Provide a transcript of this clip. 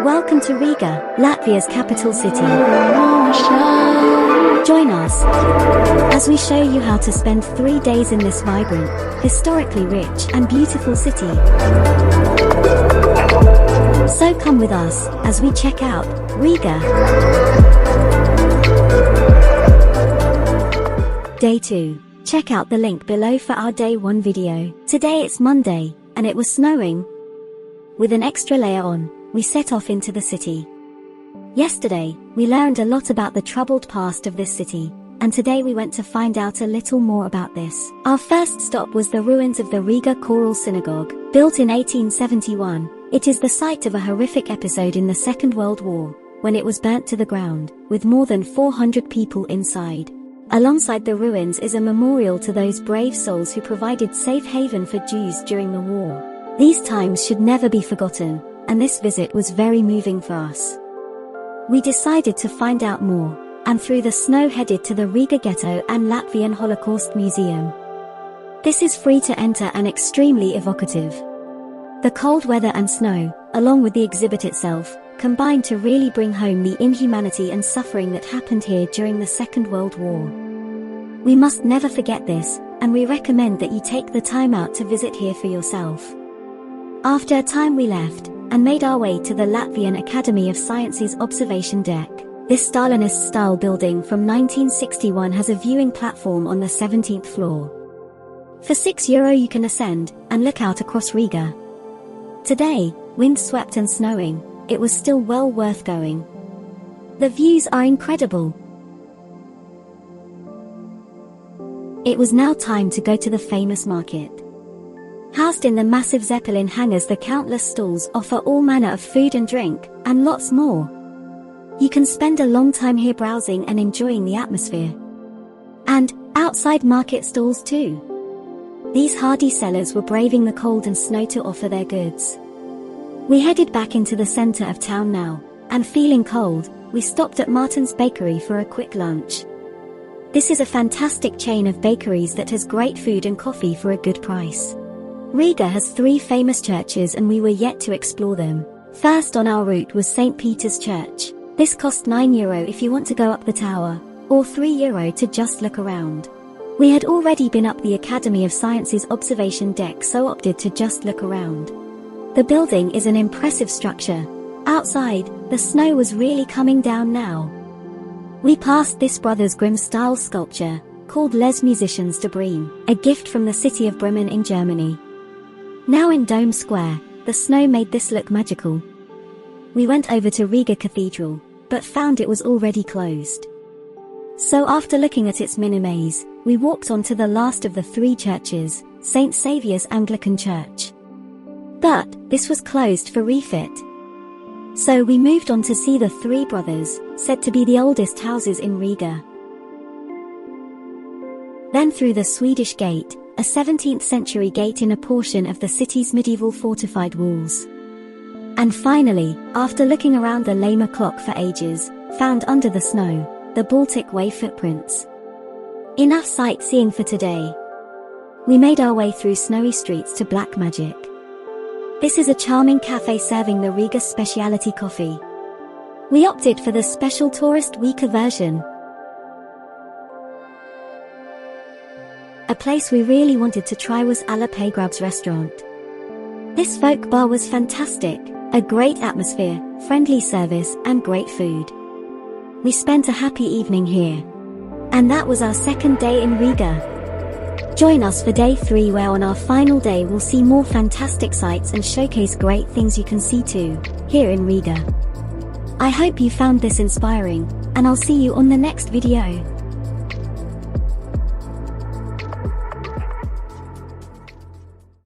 Welcome to Riga, Latvia's capital city. Join us as we show you how to spend 3 days in this vibrant, historically rich and beautiful city. So come with us as we check out Riga. Day 2. Check out the link below for our Day 1 video. Today it's Monday, and it was snowing. With an extra layer on, we set off into the city. Yesterday, we learned a lot about the troubled past of this city, and today we went to find out a little more about this. Our first stop was the ruins of the Riga Choral Synagogue. Built in 1871, it is the site of a horrific episode in the Second World War, when it was burnt to the ground, with more than 400 people inside. Alongside the ruins is a memorial to those brave souls who provided safe haven for Jews during the war. These times should never be forgotten, and this visit was very moving for us. We decided to find out more, and through the snow headed to the Riga Ghetto and Latvian Holocaust Museum. This is free to enter and extremely evocative. The cold weather and snow, along with the exhibit itself, combined to really bring home the inhumanity and suffering that happened here during the Second World War. We must never forget this, and we recommend that you take the time out to visit here for yourself. After a time we left, and made our way to the Latvian Academy of Sciences observation deck. This Stalinist-style building from 1961 has a viewing platform on the 17th floor. For €6 you can ascend, and look out across Riga. Today, wind-swept and snowing, it was still well worth going. The views are incredible. It was now time to go to the famous market. Housed in the massive Zeppelin hangars, the countless stalls offer all manner of food and drink, and lots more. You can spend a long time here browsing and enjoying the atmosphere. And outside market stalls too. These hardy sellers were braving the cold and snow to offer their goods. We headed back into the center of town now, and feeling cold, we stopped at Martin's Bakery for a quick lunch. This is a fantastic chain of bakeries that has great food and coffee for a good price. Riga has 3 famous churches and we were yet to explore them. First on our route was St. Peter's Church. This cost €9 if you want to go up the tower, or €3 to just look around. We had already been up the Academy of Sciences observation deck, so opted to just look around. The building is an impressive structure. Outside, the snow was really coming down now. We passed this Brothers Grimm-style sculpture, called Les Musiciens de Brême, a gift from the city of Bremen in Germany. Now in Dome Square, the snow made this look magical. We went over to Riga Cathedral, but found it was already closed. So after looking at its mini-maze, we walked on to the last of the 3 churches, St. Saviour's Anglican Church. But this was closed for refit. So we moved on to see the 3 Brothers, said to be the oldest houses in Riga. Then through the Swedish Gate, a 17th century gate in a portion of the city's medieval fortified walls. And finally, after looking around the Lama clock for ages, found under the snow, the Baltic Way Footprints. Enough sightseeing for today. We made our way through snowy streets to Black Magic. This is a charming cafe serving the Riga specialty coffee. We opted for the special tourist week version. A place we really wanted to try was a la Pagrabs restaurant. This folk bar was fantastic, a great atmosphere, friendly service and great food. We spent a happy evening here. And that was our second day in Riga. Join us for day 3, where on our final day we'll see more fantastic sights and showcase great things you can see too, here in Riga. I hope you found this inspiring, and I'll see you on the next video.